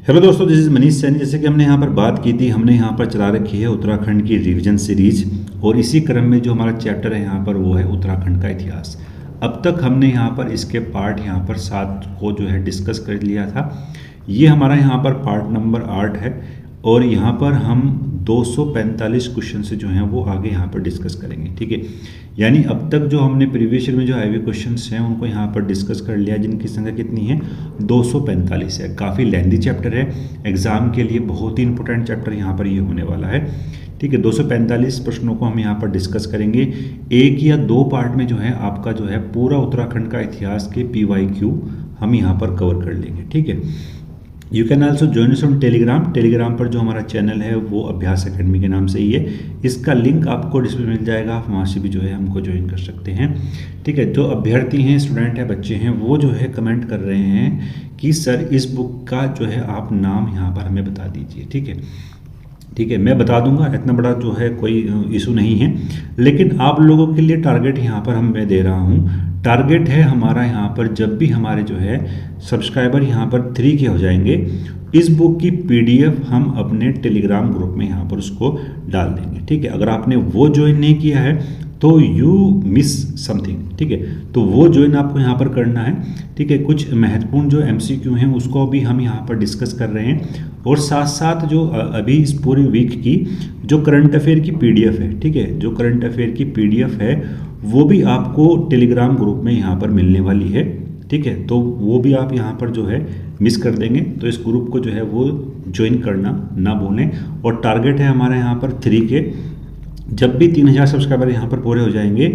Hello दोस्तों, this is Manish Saini. जैसे कि हमने यहाँ पर बात की थी, हमने यहाँ पर चला रखी है उत्तराखंड की रिवीजन सीरीज, और इसी क्रम में जो हमारा चैप्टर है यहाँ पर वो है उत्तराखंड का इतिहास। अब तक हमने यहाँ पर इसके पार्ट यहाँ पर 7 को जो है डिस्कस कर लिया था। ये हमारा यहाँ पर पार्ट नंबर 8 है, और यहाँ पर हम 245 क्वेश्चन से जो हैं वो आगे यहाँ पर डिस्कस करेंगे। ठीक है, यानी अब तक जो हमने प्रीवियस ईयर में जो आईवी क्वेश्चंस हैं उनको यहाँ पर डिस्कस कर लिया, जिनकी संख्या कितनी है 245 है। काफ़ी लेंथी चैप्टर है, एग्जाम के लिए बहुत ही इंपॉर्टेंट चैप्टर यहाँ पर ये होने वाला है। ठीक है, 245 प्रश्नों को हम यहाँ पर डिस्कस करेंगे। 1 या 2 पार्ट में जो है आपका जो है पूरा उत्तराखंड का इतिहास के PYQ हम यहाँ पर कवर कर लेंगे। ठीक है, you can also join us on Telegram पर जो हमारा चैनल है वो अभ्यास एकेडमी के नाम से ही है। इसका लिंक आपको डिस्प्ले में मिल जाएगा, आप वहाँ से भी जो है हमको ज्वाइन कर सकते हैं। ठीक है, जो अभ्यर्थी हैं, स्टूडेंट हैं, बच्चे हैं, वो जो है कमेंट कर रहे हैं कि सर इस बुक का जो है आप नाम यहाँ पर हमें बता दीजिए। ठीक है, मैं बता दूंगा, इतना बड़ा जो है कोई इशू नहीं है, लेकिन आप लोगों के लिए टारगेट यहाँ पर मैं दे रहा हूँ। टारगेट है हमारा यहाँ पर, जब भी हमारे जो है सब्सक्राइबर यहाँ पर 3 के हो जाएंगे, इस बुक की PDF हम अपने टेलीग्राम ग्रुप में यहाँ पर उसको डाल देंगे। ठीक है, अगर आपने वो ज्वाइन नहीं किया है तो यू मिस समथिंग। ठीक है, तो वो ज्वाइन आपको यहाँ पर करना है। ठीक है, कुछ महत्वपूर्ण जो MCQ हैं उसको भी हम यहाँ पर डिस्कस कर रहे हैं, और साथ साथ जो अभी इस पूरे वीक की जो करंट अफेयर की PDF है, ठीक है, जो करंट अफेयर की PDF है वो भी आपको टेलीग्राम ग्रुप में यहाँ पर मिलने वाली है। ठीक है, तो वो भी आप यहाँ पर जो है मिस कर देंगे, तो इस ग्रुप को जो है वो ज्वाइन करना ना भूलें। और टारगेट है हमारे यहाँ पर 3 के, जब भी 3000 सब्सक्राइबर यहाँ पर पूरे हो जाएंगे,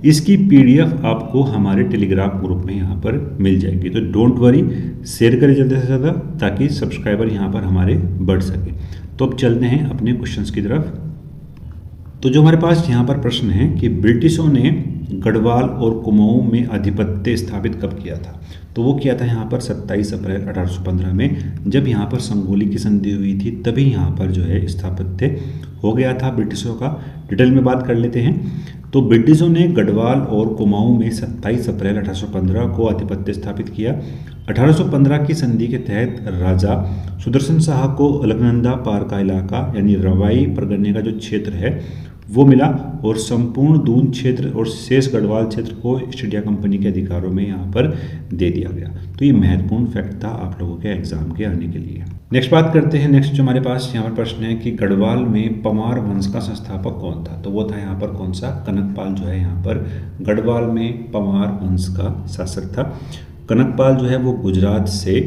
इसकी PDF आपको हमारे टेलीग्राम ग्रुप में यहाँ पर मिल जाएगी। तो डोंट वरी, शेयर करें ज़्यादा से ज़्यादा ताकि सब्सक्राइबर यहाँ पर हमारे बढ़ सके। तो अब चलते हैं अपने क्वेश्चंस की तरफ। तो जो हमारे पास यहाँ पर प्रश्न है कि ब्रिटिशों ने गढ़वाल और कुमाऊं में आधिपत्य स्थापित कब किया था, तो वो किया था यहाँ पर 27 अप्रैल 1815 में, जब यहाँ पर संगोली की संधि हुई थी, तभी यहाँ पर जो है स्थापत्य हो गया था ब्रिटिशों का। डिटेल में बात कर लेते हैं। तो ब्रिटिशों ने गढ़वाल और कुमाऊं में 27 अप्रैल 1815 को आधिपत्य स्थापित किया। 1815 की संधि के तहत राजा सुदर्शन शाह को अलकनंदा पार का इलाका यानी रवाई परगने का जो क्षेत्र है वो मिला, और संपूर्ण दून क्षेत्र और शेष गढ़वाल क्षेत्र को ईस्ट इंडिया कंपनी के अधिकारों में यहाँ पर दे दिया गया। तो ये महत्वपूर्ण फैक्ट था आप लोगों के एग्जाम के आने के लिए। नेक्स्ट बात करते हैं। नेक्स्ट जो हमारे पास यहाँ पर प्रश्न है कि गढ़वाल में पमार वंश का संस्थापक कौन था, तो वो था यहाँ पर कौन सा, कनकपाल जो है यहाँ पर गढ़वाल में पमार वंश का शासक था। कनकपाल जो है वो गुजरात से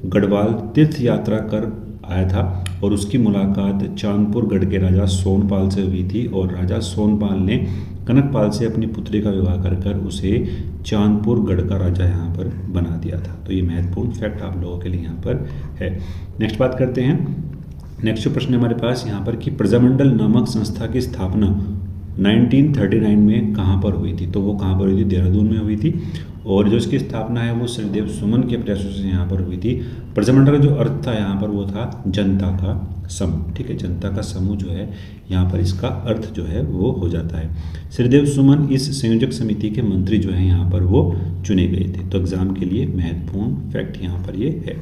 गढ़वाल तीर्थ यात्रा कर आया था, और उसकी मुलाकात चांदपुर गढ़ के राजा सोनपाल से हुई थी, और राजा सोनपाल ने कनकपाल से अपनी पुत्री का विवाह कर उसे चांदपुर गढ़ का राजा यहाँ पर बना दिया था। तो ये महत्वपूर्ण फैक्ट आप लोगों के लिए यहाँ पर है। नेक्स्ट बात करते हैं। नेक्स्ट जो प्रश्न हमारे पास यहाँ पर कि प्रजामंडल नामक संस्था की स्थापना 1939 में कहाँ पर हुई थी, तो वो कहाँ पर हुई थी, देहरादून में हुई थी, और जो इसकी स्थापना है वो श्रीदेव सुमन के प्रयासों से यहाँ पर हुई थी। प्रजामंडल का जो अर्थ था यहाँ पर वो था जनता का समूह। ठीक है, जनता का समूह जो है यहाँ पर इसका अर्थ जो है वो हो जाता है। श्रीदेव सुमन इस संयोजक समिति के मंत्री जो है यहाँ पर वो चुने गए थे। तो एग्जाम के लिए महत्वपूर्ण फैक्ट यहाँ पर ये है।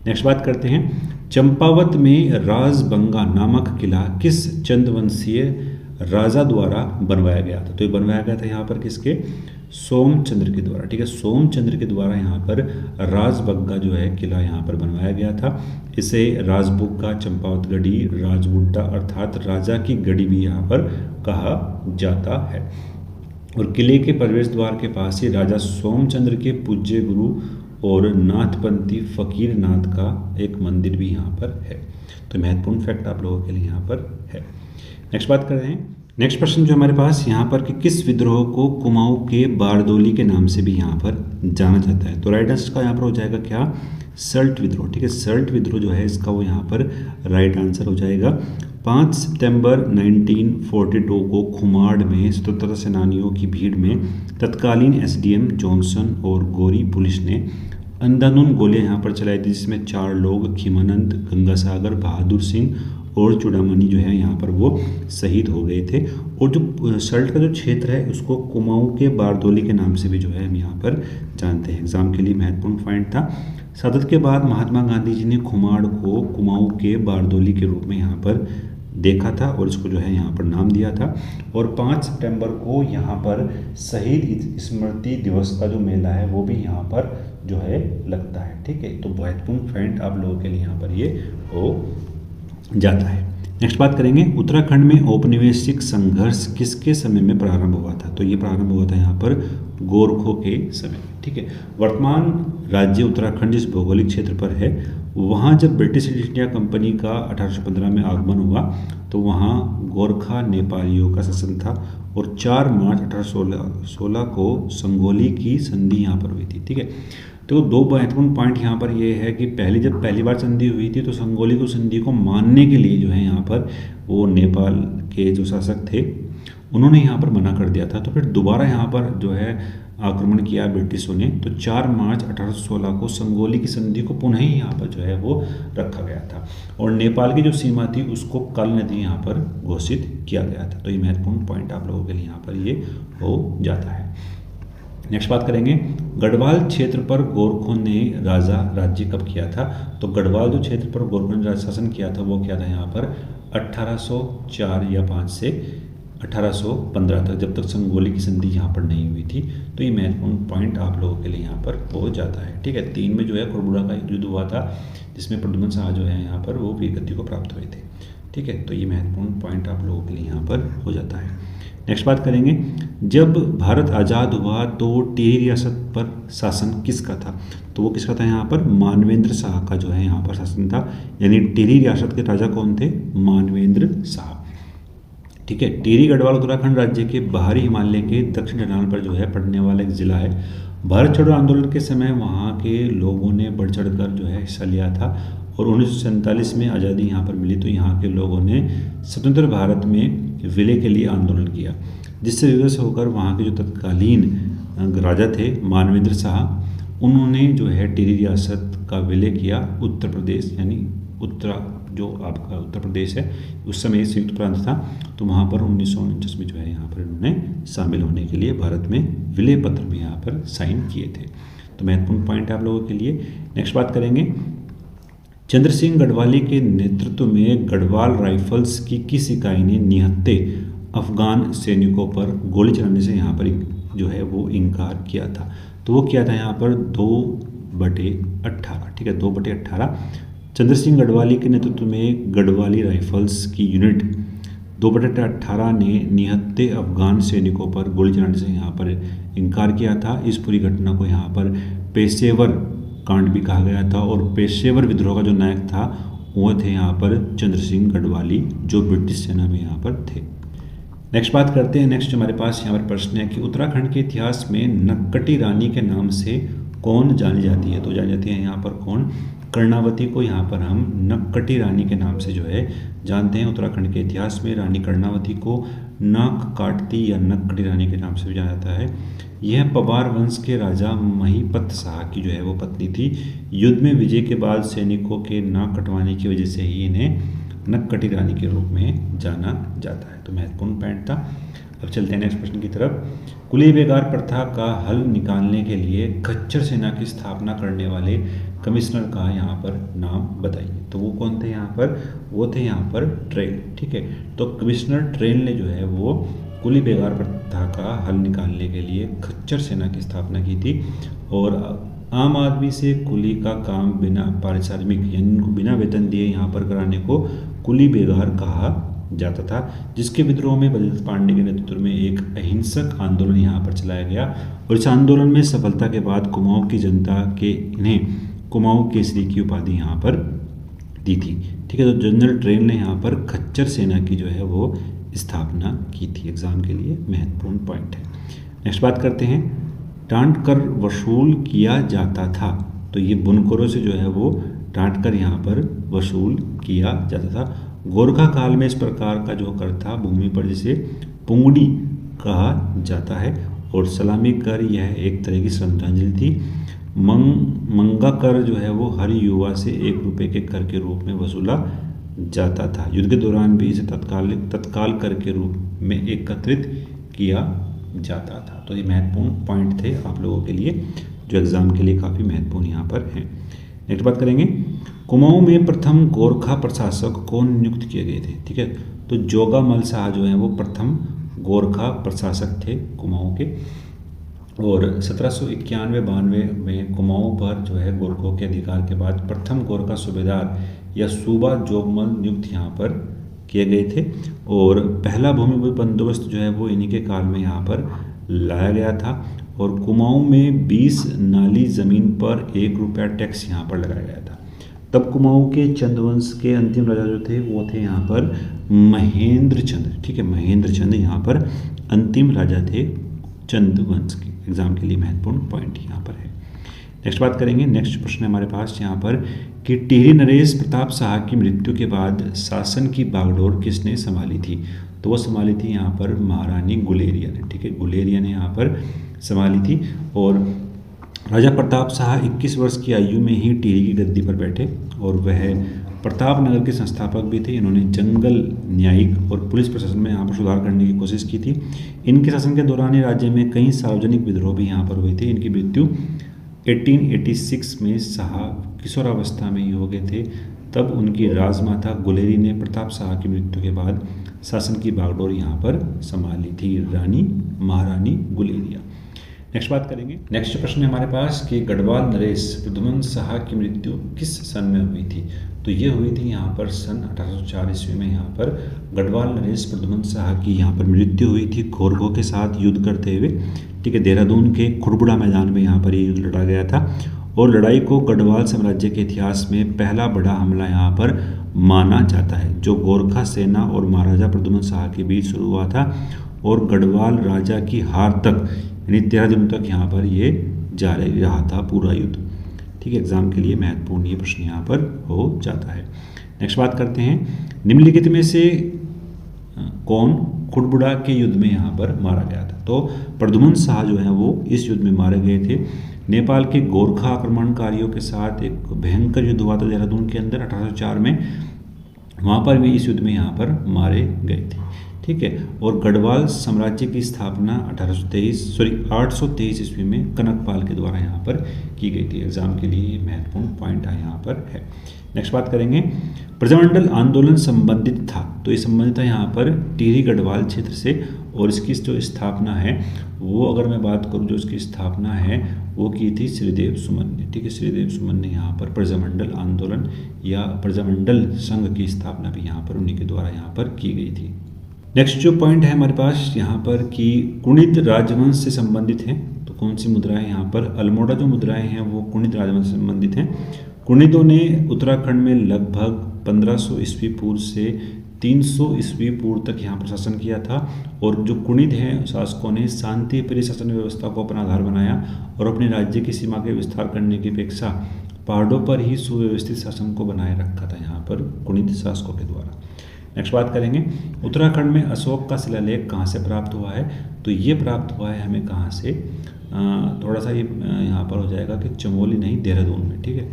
नेक्स्ट बात करते हैं। चंपावत में राजबंगा नामक किला किस चंद्रवंशीय राजा द्वारा बनवाया गया था, तो ये बनवाया गया था यहाँ पर किसके, सोमचंद्र के द्वारा। ठीक है, सोमचंद्र के द्वारा यहाँ पर राजबग्गा जो है किला यहाँ पर बनवाया गया था। इसे राजबुग्गा, चंपावतगढ़ी, राजबुड्डा अर्थात राजा की गढ़ी भी यहाँ पर कहा जाता है। और किले के प्रवेश द्वार के पास ही राजा सोमचंद्र के पूज्य गुरु और नाथपंथी फकीर नाथ का एक मंदिर भी यहाँ पर है। तो महत्वपूर्ण फैक्ट आप लोगों के लिए यहाँ पर है। नेक्स्ट बात कर रहे हैं। नेक्स्ट प्रश्न जो हमारे पास यहाँ पर कि किस विद्रोह को कुमाऊं के बारदोली के नाम से भी यहाँ पर जाना जाता है, तो राइट आंसर का यहाँ पर हो जाएगा क्या, सल्ट विद्रोह। ठीक है, सल्ट विद्रोह जो है इसका वो यहाँ पर राइट आंसर हो जाएगा। 5 सितंबर 1942 को खुमाड़ में स्वतंत्रता सेनानियों की भीड़ में तत्कालीन SDM जॉनसन और गोरी पुलिस ने अंधाधुंध गोलियां यहाँ पर चलाई थी, जिसमें 4 लोग खीमानंद, गंगासागर, बहादुर सिंह और चूड़ामणि जो है यहाँ पर वो शहीद हो गए थे। और जो सल्ट का जो क्षेत्र है उसको कुमाऊं के बारदोली के नाम से भी जो है हम यहाँ पर जानते हैं। एग्जाम के लिए महत्वपूर्ण पॉइंट था। शहादत के बाद महात्मा गांधी जी ने खुमाड़ को कुमाऊं के बारदोली के रूप में यहाँ पर देखा था और इसको जो है यहाँ पर नाम दिया था। और 5 सितंबर को यहाँ पर शहीद स्मृति दिवस का जो मेला है वो भी यहाँ पर जो है लगता है। ठीक है, तो महत्वपूर्ण पॉइंट आप लोगों के लिए यहाँ पर ये हो जाता है। नेक्स्ट बात करेंगे, उत्तराखंड में औपनिवेशिक संघर्ष किसके समय में प्रारंभ हुआ था? तो ये प्रारंभ हुआ था यहाँ पर गोरखों के समय में। ठीक है, वर्तमान राज्य उत्तराखंड जिस भौगोलिक क्षेत्र पर है वहाँ जब ब्रिटिश ईस्ट इंडिया कंपनी का 1815 में आगमन हुआ तो वहाँ गोरखा नेपालियों का शासन था और 4 मार्च 1816 को संगोली की संधि यहाँ पर हुई थी। ठीक है, तो 2 महत्वपूर्ण पॉइंट यहाँ पर ये है कि जब पहली बार संधि हुई थी तो संगोली को संधि को मानने के लिए जो है यहाँ पर वो नेपाल के जो शासक थे उन्होंने यहाँ पर मना कर दिया था। तो फिर दोबारा यहाँ पर जो है आक्रमण किया ब्रिटिशों ने, तो 4 मार्च 1816 को संगोली की संधि को पुनः ही यहाँ पर जो है वो रखा गया था और नेपाल की जो सीमा थी उसको कल नदी यहाँ पर घोषित किया गया था। तो ये महत्वपूर्ण पॉइंट आप लोगों के लिए यहाँ पर ये हो जाता है। नेक्स्ट बात करेंगे, गढ़वाल क्षेत्र पर गोरखों ने राज्य कब किया था? तो गढ़वाल जो क्षेत्र पर गोरखों ने शासन किया था वो क्या था यहाँ पर 1804 या 5 से 1815 तक, जब तक संगोली की संधि यहाँ पर नहीं हुई थी। तो ये महत्वपूर्ण पॉइंट आप लोगों के लिए यहाँ पर हो जाता है। ठीक है, 3 में जो है कुरबुरा का युद्ध हुआ था जिसमें प्रद्युम्न शाह जो है यहाँ पर वो वीरगति को प्राप्त हुए थे। ठीक है, तो ये महत्वपूर्ण पॉइंट आप लोगों के लिए यहाँ पर हो जाता है। नेक्स्ट बात करेंगे, जब भारत आज़ाद हुआ तो टिहरी रियासत पर शासन किसका था? तो वो किसका था यहाँ पर? मानवेंद्र शाह का जो है यहाँ पर शासन था। यानी टिहरी रियासत के राजा कौन थे? मानवेंद्र शाह। ठीक है, टिहरी गढ़वाल उत्तराखंड राज्य के बाहरी हिमालय के दक्षिण ढलान पर जो है पड़ने वाला एक जिला है। भारत छोड़ो आंदोलन के समय वहाँ के लोगों ने बढ़ चढ़ कर जो है हिस्सा लिया था और 1947 में आज़ादी यहाँ पर मिली तो यहाँ के लोगों ने स्वतंत्र भारत में विलय के लिए आंदोलन किया, जिससे विवश होकर वहाँ के जो तत्कालीन राजा थे मानवेंद्र शाह, उन्होंने जो है टिहरी रियासत का विलय किया। उत्तर प्रदेश यानी जो आपका उत्तर प्रदेश है उस समय संयुक्त प्रांत था, तो वहाँ पर 1949 में जो है यहाँ पर इन्होंने शामिल होने के लिए भारत में विलय पत्र भी यहाँ पर साइन किए थे। तो महत्वपूर्ण पॉइंट आप लोगों के लिए। नेक्स्ट बात करेंगे, चंद्र सिंह गढ़वाली के नेतृत्व में गढ़वाल राइफल्स की किस इकाई ने निहत्थे अफगान सैनिकों पर गोली चलाने से यहाँ पर जो है वो इनकार किया था? तो वो किया था यहाँ पर 2/18। ठीक है, 2/18 चंद्र सिंह गढ़वाली के नेतृत्व में गढ़वाली राइफल्स की यूनिट 2/18 ने निहत्थे अफगान सैनिकों पर गोली चलाने से यहाँ पर इनकार किया था। इस पूरी घटना को यहाँ पर पेशेवर कांड भी कहा गया था और पेशेवर विद्रोह का जो नायक था वो थे यहाँ पर चंद्र सिंह गढ़वाली, जो ब्रिटिश सेना में यहाँ पर थे। नेक्स्ट बात करते हैं। नेक्स्ट हमारे पास यहाँ पर प्रश्न है कि उत्तराखंड के इतिहास में नक्कटी रानी के नाम से कौन जानी जाती है? तो जानी जाती है यहाँ पर कौन? कर्णावती को यहाँ पर हम नक्कटी रानी के नाम से जो है जानते हैं। उत्तराखंड के इतिहास में रानी कर्णावती को नाक काटती या नक्कटी रानी के नाम से भी जाना जाता है। यह पवार वंश के राजा महीपत शाह की जो है वो पत्नी थी। युद्ध में विजय के बाद सैनिकों के नाक कटवाने की वजह से ही इन्हें नक्कटी रानी के रूप में जाना जाता है। तो महत्वपूर्ण पॉइंट था। अब चलते हैं नेक्स्ट प्रश्न की तरफ। कुली बेगार प्रथा का हल निकालने के लिए खच्चर सेना की स्थापना करने वाले कमिश्नर का यहाँ पर नाम बताइए। तो वो कौन थे यहाँ पर? वो थे यहाँ पर ट्रेन। ठीक है, तो कमिश्नर ट्रेन ने जो है वो कुली बेगार प्रथा का हल निकालने के लिए खच्चर सेना की स्थापना की थी और आम आदमी से कुली का काम बिना पारिश्रमिक यानी उनको बिना वेतन दिए यहाँ पर कराने को कुली बेगार कहा जाता था, जिसके विद्रोह में बलदेव पांडे के नेतृत्व में एक अहिंसक आंदोलन यहाँ पर चलाया गया और इस आंदोलन में सफलता के बाद कुमाऊं की जनता के इन्हें कुमाऊं केसरी की उपाधि यहाँ पर दी थी। ठीक है, तो जनरल ट्रेन ने यहाँ पर खच्चर सेना की जो है वो स्थापना की थी। एग्जाम के लिए महत्वपूर्ण पॉइंट है। नेक्स्ट बात करते हैं। डांट कर वसूल किया जाता था, तो ये बुनकरों से जो है वो डांट कर यहाँ पर वसूल किया जाता था। गोरखा काल में इस प्रकार का जो कर था भूमि पर जिसे पुंगड़ी कहा जाता है और सलामी कर यह एक तरह की श्रद्धांजलि थी। मंगा कर जो है वो हर युवा से 1 रुपये के कर के रूप में वसूला जाता था। युद्ध के दौरान भी इसे तत्काल कर के रूप में एकत्रित किया जाता था। तो ये महत्वपूर्ण पॉइंट थे आप लोगों के लिए जो एग्ज़ाम के लिए काफ़ी महत्वपूर्ण यहाँ पर हैं। नेक्स्ट बात करेंगे, कुमाऊं में प्रथम गोरखा प्रशासक कौन नियुक्त किए गए थे। ठीक है, तो जोगामल शाह जो हैं वो प्रथम गोरखा प्रशासक थे कुमाऊं के। और 1791-92 में कुमाऊं पर जो है गोरखों के अधिकार के बाद प्रथम गोरखा सूबेदार या सूबा जोगमल नियुक्त यहाँ पर किए गए थे। और पहला भूमि बंदोबस्त जो है वो इन्हीं के काल में यहाँ पर लाया गया था। और कुमाऊं में 20 नाली ज़मीन पर 1 रुपया टैक्स यहाँ पर लगाया गया था। तब कुमाऊं के चंदवंश के अंतिम राजा जो थे वो थे यहाँ पर महेंद्र चंद्र। ठीक है, महेंद्र चंद्र यहाँ पर अंतिम राजा थे चंदवंश के। एग्जाम के लिए महत्वपूर्ण पॉइंट यहाँ पर है। नेक्स्ट बात करेंगे, नेक्स्ट प्रश्न हमारे पास यहाँ पर कि टिहरी नरेश प्रताप शाह की मृत्यु के बाद शासन की बागडोर किसने संभाली थी। तो वो संभाली थी यहाँ पर महारानी गुलेरिया ने। ठीक है, गुलेरिया ने यहाँ पर संभाली थी। और राजा प्रताप शाह 21 वर्ष की आयु में ही टिहरी की गद्दी पर बैठे और वह प्रताप नगर के संस्थापक भी थे। इन्होंने जंगल न्यायिक और पुलिस प्रशासन में यहाँ पर सुधार करने की कोशिश की थी। इनके शासन के दौरान ही राज्य में कई सार्वजनिक विद्रोह भी यहाँ पर हुए थे। इनकी मृत्यु 1886 में शाह किशोरावस्था में ही हो गए थे। तब उनकी राजमाता गुलेरी ने प्रताप शाह की मृत्यु के बाद शासन की बागडोर यहाँ पर संभाली थी, महारानी गुलेरिया। नेक्स्ट बात करेंगे, नेक्स्ट प्रश्न है हमारे पास कि गढ़वाल नरेश प्रद्युम्न शाह की मृत्यु किस सन में हुई थी। तो ये हुई थी यहाँ पर सन 1804 ईस्वी में यहाँ पर गढ़वाल नरेश प्रद्युम्न शाह की यहाँ पर मृत्यु हुई थी गोरखों के साथ युद्ध करते हुए। ठीक है, देहरादून के खुड़बुड़ा मैदान में यहाँ पर ये युद्ध लड़ा गया था। और लड़ाई को गढ़वाल साम्राज्य के इतिहास में पहला बड़ा हमला यहाँ पर माना जाता है, जो गोरखा सेना और महाराजा प्रद्युम्न शाह के बीच शुरू हुआ था और गढ़वाल राजा की हार तक यानी 13 दिनों तक यहाँ पर ये जारी रहा था पूरा युद्ध। ठीक है, एग्जाम के लिए महत्वपूर्ण ये प्रश्न यहाँ पर हो जाता है। नेक्स्ट बात करते हैं, निम्नलिखित में से कौन खुड़बुड़ा के युद्ध में यहाँ पर मारा गया था। तो प्रद्युम्न शाह जो है वो इस युद्ध में मारे गए थे। नेपाल के गोरखा आक्रमणकारियों के साथ एक भयंकर युद्ध हुआ था देहरादून के अंदर 1804 में। वहाँ पर भी इस युद्ध में यहाँ पर मारे गए थे। ठीक है, और गढ़वाल साम्राज्य की स्थापना 823 ईस्वी में कनकपाल के द्वारा यहाँ पर की गई थी। एग्जाम के लिए महत्वपूर्ण पॉइंट यहाँ पर है। नेक्स्ट बात करेंगे, प्रजामंडल आंदोलन संबंधित था। तो ये संबंधित था यहाँ पर टिहरी गढ़वाल क्षेत्र से। और इसकी जो स्थापना है वो अगर मैं बात करूँ, जो इसकी स्थापना है वो की थी श्रीदेव सुमन ने। ठीक है, श्रीदेव सुमन ने यहाँ पर प्रजामंडल आंदोलन या प्रजामंडल संघ की स्थापना भी यहाँ पर उन्हीं के द्वारा यहाँ पर की गई थी। नेक्स्ट जो पॉइंट है हमारे पास यहाँ पर कि कुणित राजवंश से संबंधित है। तो कौन सी मुद्राएं यहाँ पर, अल्मोड़ा जो मुद्राएं हैं वो कुणित राजवंश से संबंधित हैं। कुणितों ने उत्तराखंड में लगभग 1500 ईस्वी पूर्व से 300 ईस्वी पूर्व तक यहाँ पर शासन किया था। और जो कुणित हैं शासकों ने शांति प्रिय शासन व्यवस्था को अपना आधार बनाया और अपने राज्य की सीमा के विस्तार करने की अपेक्षा पहाड़ों पर ही सुव्यवस्थित शासन को बनाए रखा था यहाँ पर कुणित शासकों के द्वारा। नेक्स्ट बात करेंगे, उत्तराखंड में अशोक का शिलालेख कहाँ से प्राप्त हुआ है। तो ये प्राप्त हुआ है हमें कहाँ से, थोड़ा सा ये यहाँ पर हो जाएगा कि चमोली नहीं देहरादून में। ठीक है,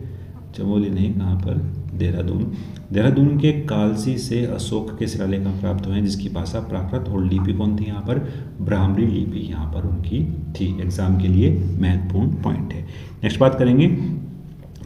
चमोली नहीं, कहाँ पर, देहरादून के कालसी से अशोक के शिलालेख प्राप्त हुए हैं, जिसकी भाषा प्राकृत और लिपि कौन थी यहाँ पर, ब्राह्मणी लिपि यहाँ पर उनकी थी। एग्जाम के लिए महत्वपूर्ण पॉइंट है। नेक्स्ट बात करेंगे,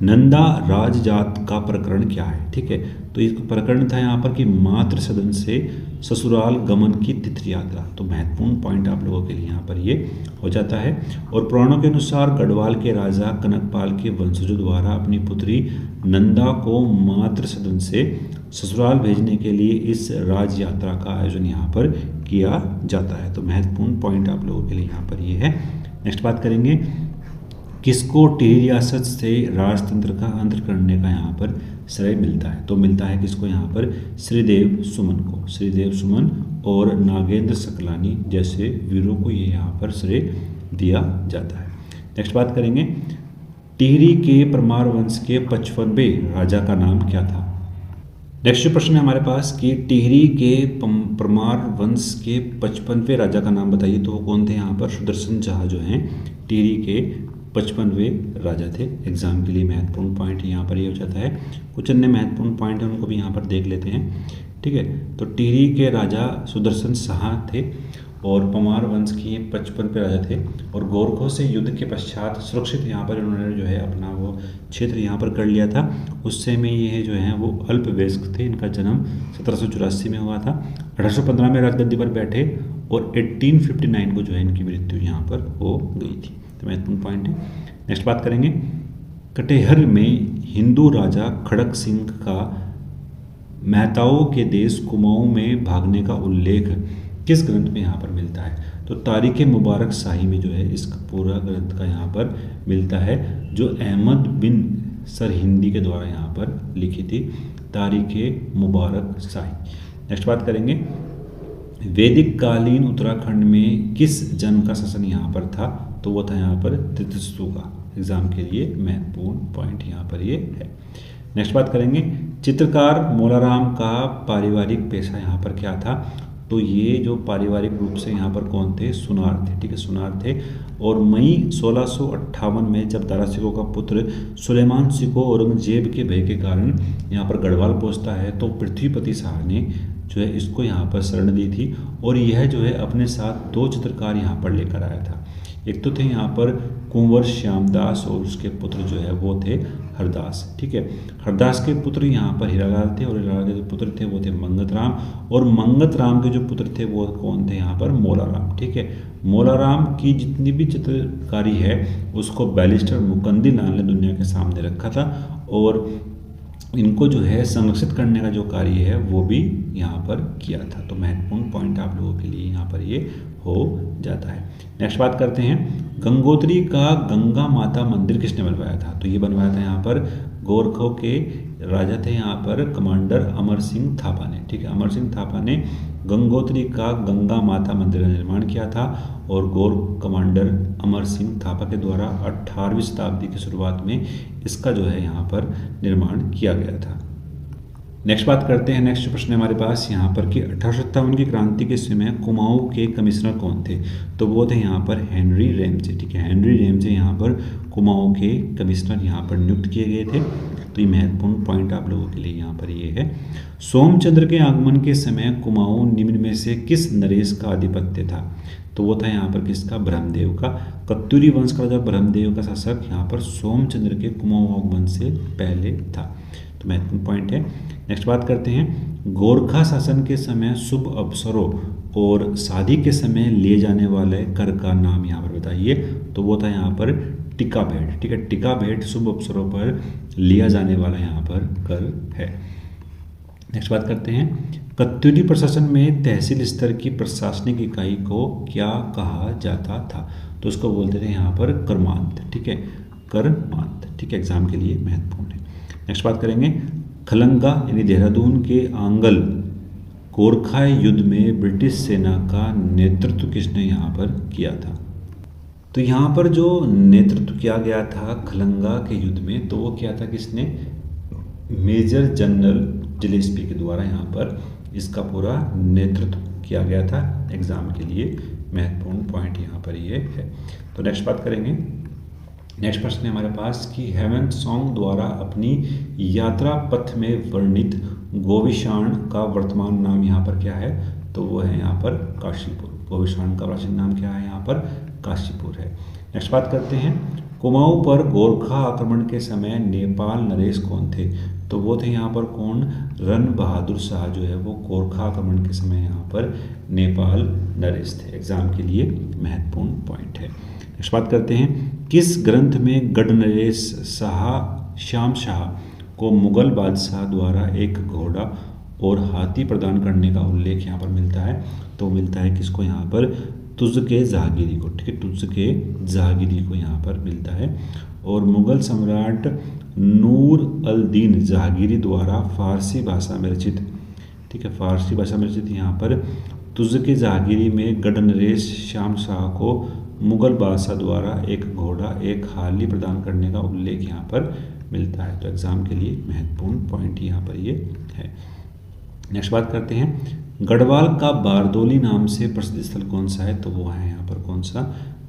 नंदा राजजात का प्रकरण क्या है। ठीक है, तो इसका प्रकरण था यहाँ पर कि मातृ सदन से ससुराल गमन की तीर्थ यात्रा। तो महत्वपूर्ण पॉइंट आप लोगों के लिए यहाँ पर ये हो जाता है। और पुराणों के अनुसार गढ़वाल के राजा कनकपाल के वंशजों द्वारा अपनी पुत्री नंदा को मातृ सदन से ससुराल भेजने के लिए इस राज यात्रा का आयोजन यहाँ पर किया जाता है। तो महत्वपूर्ण पॉइंट आप लोगों के लिए यहाँ पर ये है। नेक्स्ट बात करेंगे, किसको टिहरी रियासत से राजतंत्र का अंत करने का यहाँ पर श्रेय मिलता है। तो मिलता है किसको यहाँ पर, श्रीदेव सुमन को। श्रीदेव सुमन और नागेंद्र सकलानी जैसे वीरों को ये यहाँ पर श्रेय दिया जाता है। नेक्स्ट बात करेंगे, टिहरी के परमार वंश के 55वें राजा का नाम क्या था। नेक्स्ट प्रश्न है हमारे पास कि टिहरी के परमार वंश के 55वें राजा का नाम बताइए। तो वो कौन थे यहाँ पर, सुदर्शन शाह जो हैं टिहरी के 55वें राजा थे। एग्जाम के लिए महत्वपूर्ण पॉइंट यहाँ पर ये हो जाता है। कुछ अन्य महत्वपूर्ण पॉइंट हैं उनको भी यहाँ पर देख लेते हैं। ठीक है, तो टिहरी के राजा सुदर्शन शाह थे और परमार वंश के 55 पे राजा थे और गोरखों से युद्ध के पश्चात सुरक्षित यहाँ पर इन्होंने जो है अपना वो क्षेत्र यहाँ पर कर लिया था। उस समय ये जो है वो अल्पवयस्क थे। इनका जन्म 1784 में हुआ था। 1815 में राजगद्दी पर बैठे और 1859 को जो है इनकी मृत्यु यहाँ पर हो गई थी। तो महत्वपूर्ण पॉइंट है। नेक्स्ट बात करेंगे, कटेहर में हिंदू राजा खड़क सिंह का मेहताओं के देश कुमाऊं में भागने का उल्लेख किस ग्रंथ में यहाँ पर मिलता है? तो तारीख़ मुबारक शाही में जो है इसका पूरा ग्रंथ का यहाँ पर मिलता है, जो अहमद बिन सरहिंदी के द्वारा यहाँ पर लिखी थी, तारीख़ मुबारक शाही। नेक्स्ट बात करेंगे, वैदिक कालीन उत्तराखंड में किस जन्म का शासन यहाँ पर था? तो वो था यहाँ पर तितसु का। एग्जाम के लिए महत्वपूर्ण पॉइंट यहाँ पर ये है। नेक्स्ट बात करेंगे, चित्रकार मौलाराम का पारिवारिक पेशा यहाँ पर क्या था? तो ये जो पारिवारिक रूप से यहाँ पर कौन थे? सुनार थे। ठीक है, सुनार थे। और मई 1658 में जब दारा सिकों का पुत्र सुलेमान सिको औरंगजेब के भय के कारण यहाँ पर गढ़वाल पहुँचता है तो पृथ्वीपति शाह ने जो है इसको यहाँ पर शरण दी थी और यह जो है अपने साथ 2 चित्रकार यहाँ पर लेकर आया था। एक तो थे यहाँ पर कुंवर श्यामदास और उसके पुत्र जो है वो थे हरदास। ठीक है, हरदास के पुत्र यहाँ पर हीरालाल थे और हीरालाल के जो पुत्र थे वो थे मंगत राम और मंगत राम के जो पुत्र थे वो कौन थे? यहाँ पर मौलाराम। ठीक है, मौलाराम की जितनी भी चित्रकारी है उसको बैरिस्टर मुकंदी लाल ने दुनिया के सामने रखा था और इनको जो है संरक्षित करने का जो कार्य है वो भी यहाँ पर किया था। तो महत्वपूर्ण पॉइंट आप लोगों के लिए यहाँ पर ये हो जाता है। नेक्स्ट बात करते हैं, गंगोत्री का गंगा माता मंदिर किसने बनवाया था? तो ये बनवाया था यहाँ पर गोरखों के राजा थे यहाँ पर कमांडर अमर सिंह थापा ने। ठीक है, अमर सिंह थापा ने गंगोत्री का गंगा माता मंदिर का निर्माण किया था और गोर कमांडर अमर सिंह थापा के द्वारा 18वीं शताब्दी की शुरुआत में इसका जो है यहाँ पर निर्माण किया गया था। नेक्स्ट बात करते हैं, नेक्स्ट प्रश्न हमारे पास यहाँ पर कि 1857 की क्रांति के समय कुमाऊं के कमिश्नर कौन थे? तो वो थे यहाँ पर हेनरी रैमजे। ठीक है, हेनरी रैमजे यहाँ पर कुमाऊं के कमिश्नर यहाँ पर नियुक्त किए गए थे। तो ये महत्वपूर्ण पॉइंट आप लोगों के लिए यहाँ पर ये है। सोमचंद्र के आगमन के समय कुमाऊं निम्न में से किस नरेश का आधिपत्य था? तो वो था यहाँ पर किसका? ब्रह्मदेव का। कत्यूरी वंश का जो ब्रह्मदेव का शासक यहाँ पर सोमचंद्र के कुमाऊं आगमन से पहले था। तो महत्वपूर्ण पॉइंट है। नेक्स्ट बात करते हैं, गोरखा शासन के समय शुभ अवसरों और शादी के समय लिए जाने वाले कर का नाम यहाँ पर बताइए। तो वो था यहाँ पर टिका भेंट। ठीक है, टिका भेंट शुभ अवसरों पर लिया जाने वाला यहाँ पर कर है। नेक्स्ट बात करते हैं, कत्यूरी प्रशासन में तहसील स्तर की प्रशासनिक इकाई को क्या कहा जाता था? तो उसको बोलते थे यहाँ पर कर्मांत। ठीक है, कर्मांत। ठीक है, एग्जाम के लिए महत्वपूर्ण है। नेक्स्ट बात करेंगे, खलंगा यानी देहरादून के आंगल गोरखा युद्ध में ब्रिटिश सेना का नेतृत्व किसने यहाँ पर किया था? तो यहाँ पर जो नेतृत्व किया गया था खलंगा के युद्ध में, तो वो किया था किसने? मेजर जनरल जिलेस्पी के द्वारा यहाँ पर इसका पूरा नेतृत्व किया गया था। एग्जाम के लिए महत्वपूर्ण पॉइंट यहाँ पर ये है। तो नेक्स्ट बात करेंगे, नेक्स्ट प्रश्न है हमारे पास कि हेमंत सॉन्ग द्वारा अपनी यात्रा पथ में वर्णित गोविशाण का वर्तमान नाम यहाँ पर क्या है? तो वो है यहाँ पर काशीपुर। गोविशाण का प्राचीन नाम क्या है? यहाँ पर काशीपुर है। नेक्स्ट बात करते हैं, कुमाऊं पर गोरखा आक्रमण के समय नेपाल नरेश कौन थे? तो वो थे यहाँ पर कौन? रन बहादुर शाह जो है वो गोरखा आक्रमण के समय यहाँ पर नेपाल नरेश थे। एग्जाम के लिए महत्वपूर्ण पॉइंट है। नेक्स्ट बात करते हैं, किस ग्रंथ में गढ़ नरेश शाह श्याम शाह को मुगल बादशाह द्वारा एक घोड़ा और हाथी प्रदान करने का उल्लेख यहाँ पर मिलता है? तो मिलता है किसको? यहाँ पर तुज़-ए जहांगीरी को। ठीक है, तुज़-ए जहांगीरी को यहाँ पर मिलता है। और मुगल सम्राट नूर अल दीन जहांगीरी द्वारा फारसी भाषा में रचित, ठीक है, फारसी भाषा में रचित यहाँ पर तुज़-ए जहांगीरी में गढ़ नरेश श्याम शाह को मुगल बादशाह द्वारा एक घोड़ा एक हाथी प्रदान करने का उल्लेख यहाँ पर मिलता है। तो एग्जाम के लिए महत्वपूर्ण पॉइंट यहाँ पर ये है। नेक्स्ट बात करते हैं, गढ़वाल का बारदोली नाम से प्रसिद्ध स्थल कौन सा है? तो वो है यहाँ पर कौन सा?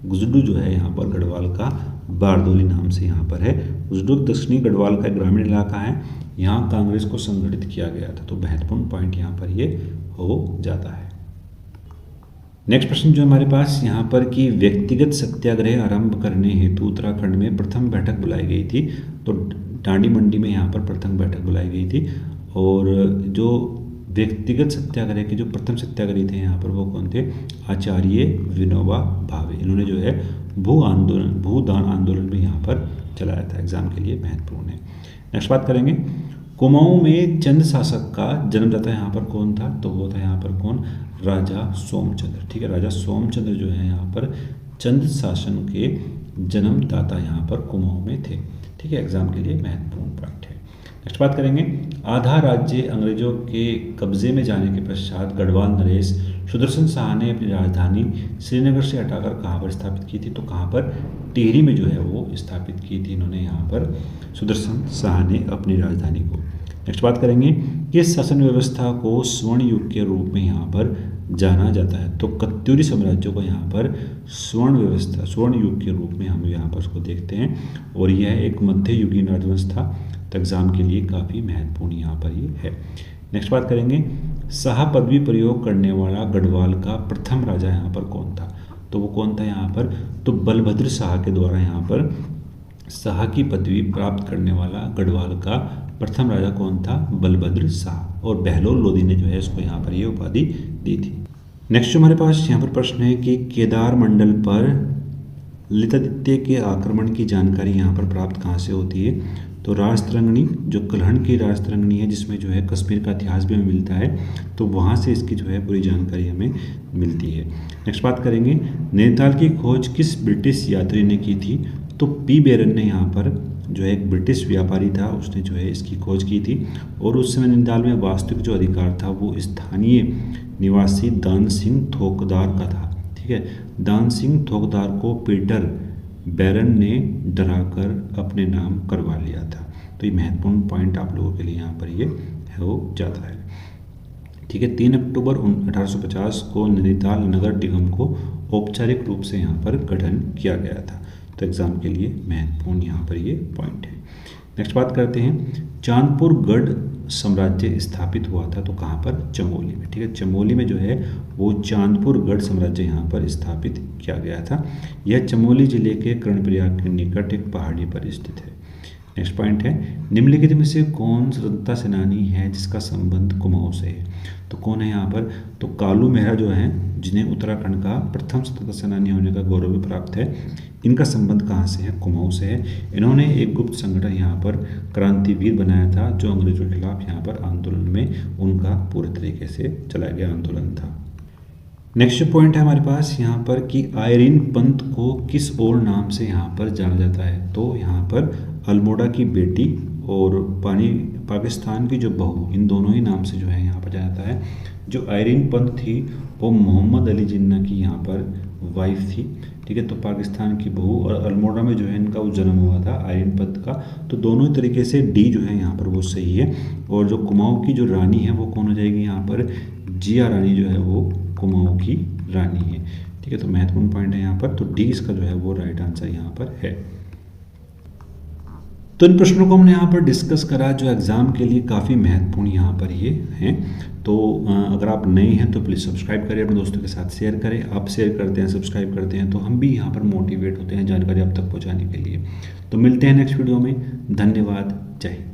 गुजडू जो है यहाँ पर गढ़वाल का बारदोली नाम से यहाँ पर है। गुजडू दक्षिणी गढ़वाल का ग्रामीण इलाका है। यहाँ कांग्रेस को संगठित किया गया था। तो महत्वपूर्ण पॉइंट यहाँ पर ये हो जाता है। नेक्स्ट प्रश्न जो हमारे पास यहाँ पर कि व्यक्तिगत सत्याग्रह आरंभ करने हेतु उत्तराखंड में प्रथम बैठक बुलाई गई थी। तो डांडी मंडी में यहाँ पर प्रथम बैठक बुलाई गई थी और जो व्यक्तिगत सत्याग्रह के जो प्रथम सत्याग्रही थे यहाँ पर वो कौन थे? आचार्य विनोबा भावे। इन्होंने जो है भूदान आंदोलन भी यहाँ पर चलाया था। एग्जाम के लिए महत्वपूर्ण है। नेक्स्ट बात करेंगे, कुमाऊं में चंद शासक का जन्मदाता यहाँ पर कौन था? तो वो था यहाँ पर कौन? राजा सोमचंद्र। ठीक है, राजा सोमचंद्र जो है यहाँ पर चंद शासन के जन्मदाता यहाँ पर कुमाऊं में थे। ठीक है, एग्जाम के लिए महत्वपूर्ण पॉइंट है। नेक्स्ट बात करेंगे, आधा राज्य अंग्रेजों के कब्जे में जाने के पश्चात गढ़वाल नरेश सुदर्शन शाह ने अपनी राजधानी श्रीनगर से हटाकर कहाँ पर स्थापित की थी? तो कहाँ पर? टिहरी में जो है वो स्थापित की थी इन्होंने यहाँ पर सुदर्शन शाह ने अपनी राजधानी को। नेक्स्ट बात करेंगे, किस शासन व्यवस्था को स्वर्ण युग के रूप में यहाँ पर जाना जाता है? तो कत्यूरी साम्राज्य को यहाँ पर स्वर्ण युग के रूप में हम यहाँ पर उसको देखते हैं और यह एक मध्ययुगीन राजवंश था। तो एग्जाम के लिए काफ़ी महत्वपूर्ण यहाँ पर ये है। नेक्स्ट बात करेंगे, शाह पदवी प्रयोग करने वाला गढ़वाल का प्रथम राजा यहाँ पर कौन था? तो वो कौन था यहाँ पर? तो बलभद्र शाह के द्वारा यहाँ पर शाह की पदवी प्राप्त करने वाला गढ़वाल का प्रथम राजा कौन था? बलभद्र शाह। और बहलोल लोधी ने जो है इसको यहाँ पर ये उपाधि दी थी। नेक्स्ट जो हमारे पास यहाँ पर प्रश्न है कि केदार मंडल पर ललितादित्य के आक्रमण की जानकारी यहाँ पर प्राप्त कहाँ से होती है? तो राजतरंगिणी, जो कलहण की राजतरंगिणी है जिसमें जो है कश्मीर का इतिहास भी हमें मिलता है, तो वहाँ से इसकी जो है पूरी जानकारी हमें मिलती है। नेक्स्ट बात करेंगे, नैनीताल की खोज किस ब्रिटिश यात्री ने की थी? तो पी बेरन ने यहाँ पर जो है एक ब्रिटिश व्यापारी था, उसने जो है इसकी खोज की थी और उस समय नैनीताल में वास्तविक जो अधिकार था वो स्थानीय निवासी दान सिंह थोकदार का था। ठीक है, दान सिंह थोकदार को पीटर बैरन ने डराकर अपने नाम करवा लिया था। तो ये महत्वपूर्ण पॉइंट आप लोगों के लिए यहाँ पर ये हो जाता है। ठीक है, 3 अक्टूबर 1850 को नैनीताल नगर निगम को औपचारिक रूप से यहाँ पर गठन किया गया था। तो एग्जाम के लिए महत्वपूर्ण यहाँ पर ये पॉइंट है। नेक्स्ट बात करते हैं, चांदपुर गढ़ साम्राज्य स्थापित हुआ था तो कहाँ पर? चमोली में। ठीक है, चमोली में जो है वो चांदपुर गढ़ साम्राज्य यहाँ पर स्थापित किया गया था। यह चमोली जिले के कर्णप्रयाग के निकट एक पहाड़ी पर स्थित है। नेक्स्ट पॉइंट है, निम्नलिखित में से कौन स्वतंत्रता सेनानी है जिसका संबंध कुमाऊं से है? तो कौन है यहाँ पर? तो कालू मेहरा जो है, जिन्हें उत्तराखंड का प्रथम स्वतंत्रता सेनानी होने का गौरव भी प्राप्त है, इनका संबंध कहाँ से है? कुमाऊं से है। इन्होंने एक गुप्त संगठन यहाँ पर क्रांतिवीर बनाया था जो अंग्रेजों के खिलाफ यहाँ पर आंदोलन में उनका पूरे तरीके से चलाया गया आंदोलन था। नेक्स्ट पॉइंट है हमारे पास यहाँ पर कि आयरीन पंत को किस और नाम से यहाँ पर जाना जाता है? तो यहाँ पर अल्मोड़ा की बेटी और पाकिस्तान की जो बहू, इन दोनों ही नाम से जो है यहाँ पर जाना जाता है। जो आयरीन पंत थी वो मोहम्मद अली जिन्ना की यहाँ पर वाइफ थी। ठीक है, तो पाकिस्तान की बहू और अल्मोड़ा में जो है इनका वो जन्म हुआ था आयरीन पंत का। तो दोनों ही तरीके से डी जो है यहाँ पर वो सही है। और जो कुमाऊं की जो रानी है वो कौन हो जाएगी यहाँ पर? जिया रानी जो है वो कुमाऊं की रानी है। ठीक है, तो महत्वपूर्ण पॉइंट है यहाँ पर। तो डी इसका जो है वो राइट आंसर यहाँ पर है। तो इन प्रश्नों को हमने यहाँ पर डिस्कस करा जो एग्ज़ाम के लिए काफ़ी महत्वपूर्ण यहाँ पर ये हैं। तो अगर आप नए हैं तो प्लीज़ सब्सक्राइब करें, अपने दोस्तों के साथ शेयर करें। आप शेयर करते हैं, सब्सक्राइब करते हैं तो हम भी यहाँ पर मोटिवेट होते हैं जानकारी आप तक पहुँचाने के लिए। तो मिलते हैं नेक्स्ट वीडियो में। धन्यवाद। जय हिंद।